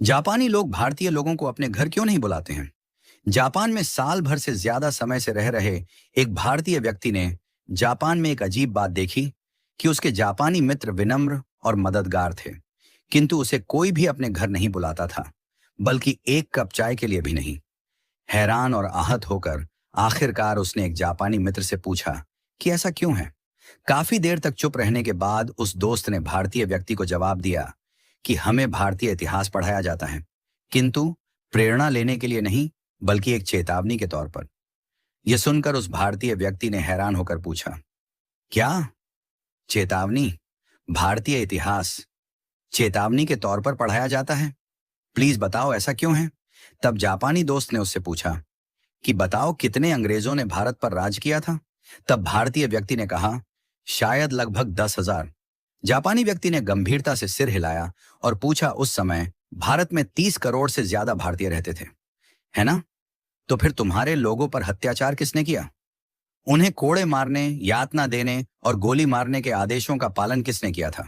जापानी लोग भारतीय लोगों को अपने घर क्यों नहीं बुलाते हैं? जापान में साल भर से ज्यादा समय से रह रहे एक भारतीय व्यक्ति ने जापान में एक अजीब बात देखी कि उसके जापानी मित्र विनम्र और मददगार थे, किंतु उसे कोई भी अपने घर नहीं बुलाता था, बल्कि एक कप चाय के लिए भी नहीं। हैरान और आहत होकर आखिरकार उसने एक जापानी मित्र से पूछा कि ऐसा क्यों है। काफी देर तक चुप रहने के बाद उस दोस्त ने भारतीय व्यक्ति को जवाब दिया कि हमें भारतीय इतिहास पढ़ाया जाता है, किंतु प्रेरणा लेने के लिए नहीं, बल्कि एक चेतावनी के तौर पर। यह सुनकर उस भारतीय व्यक्ति ने हैरान होकर पूछा, क्या चेतावनी? भारतीय इतिहास चेतावनी के तौर पर पढ़ाया जाता है? प्लीज बताओ ऐसा क्यों है। तब जापानी दोस्त ने उससे पूछा कि बताओ कितने अंग्रेजों ने भारत पर राज किया था। तब भारतीय व्यक्ति ने कहा, शायद लगभग 10,000। जापानी व्यक्ति ने गंभीरता से सिर हिलाया और पूछा, उस समय भारत में 30 करोड़ से ज्यादा भारतीय रहते थे, है ना? तो फिर तुम्हारे लोगों पर अत्याचार किसने किया? उन्हें कोड़े मारने, यातना देने और गोली मारने के आदेशों का पालन किसने किया था?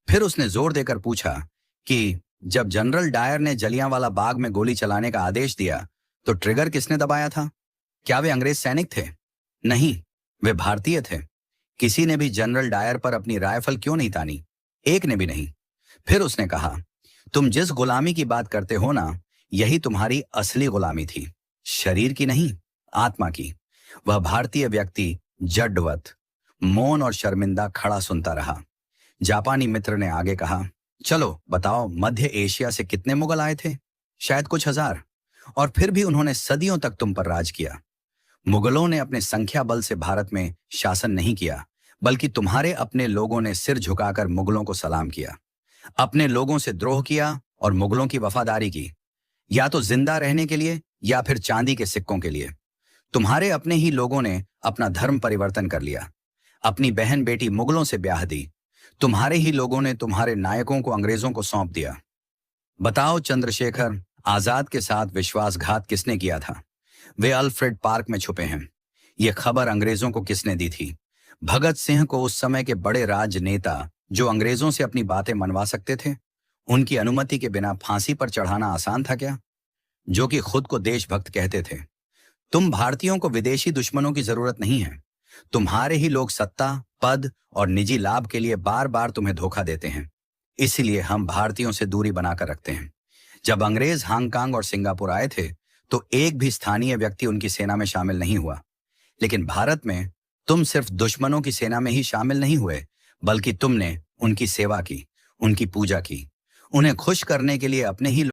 फिर उसने जोर देकर पूछा कि जब जनरल डायर ने जलियांवाला बाग में गोली चलाने का आदेश दिया, तो ट्रिगर किसने दबाया था? क्या वे अंग्रेज सैनिक थे? नहीं, वे भारतीय थे। किसी ने भी जनरल डायर पर अपनी राइफल क्यों नहीं तानी? एक ने भी नहीं। फिर उसने कहा, तुम जिस गुलामी की बात करते हो ना, यही तुम्हारी असली गुलामी थी, शरीर की नहीं, आत्मा की। वह भारतीय व्यक्ति जड्डवत, मौन और शर्मिंदा खड़ा सुनता रहा। जापानी मित्र ने आगे कहा, चलो बताओ, मध्य एशिया से कितने मुगल आए थे? शायद कुछ हजार। और फिर भी उन्होंने सदियों तक तुम पर राज किया। मुगलों ने अपने संख्या बल से भारत में शासन नहीं किया, बल्कि तुम्हारे अपने लोगों ने सिर झुकाकर मुगलों को सलाम किया, अपने लोगों से द्रोह किया और मुगलों की वफादारी की, या तो जिंदा रहने के लिए या फिर चांदी के सिक्कों के लिए। तुम्हारे अपने ही लोगों ने अपना धर्म परिवर्तन कर लिया, अपनी बहन बेटी मुगलों से ब्याह दी। तुम्हारे ही लोगों ने तुम्हारे नायकों को अंग्रेजों को सौंप दिया। बताओ, चंद्रशेखर आजाद के साथ विश्वासघात किसने किया था? वे अल्फ्रेड पार्क में छुपे हैं। यह खबर अंग्रेजों को किसने दी थी? भगत सिंह को, उस समय के बड़े राजनेता जो अंग्रेजों से अपनी बातें मनवा सकते थे। उनकी अनुमति के बिना फांसी पर चढ़ाना आसान था क्या? जो कि खुद को देशभक्त कहते थे। तुम भारतीयों को विदेशी दुश्मनों की जरूरत नहीं है। तुम्हारे ही लोग सत्ता, पद और निजी लाभ के लिए बार बार तुम्हें धोखा देते हैं। इसीलिए हम भारतीयों से दूरी बनाकर रखते हैं। जब अंग्रेज हांगकांग और सिंगापुर आए थे, तो एक भी स्थानीय व्यक्ति उनकी सेना में शामिल नहीं हुआ। लेकिन भारत में तुम सिर्फ दुश्मनों की सेना में ही शामिल नहीं हुए, बल्कि तुमने उनकी सेवा की, उनकी पूजा की। उन्हें खुश करने के लिए अपने ही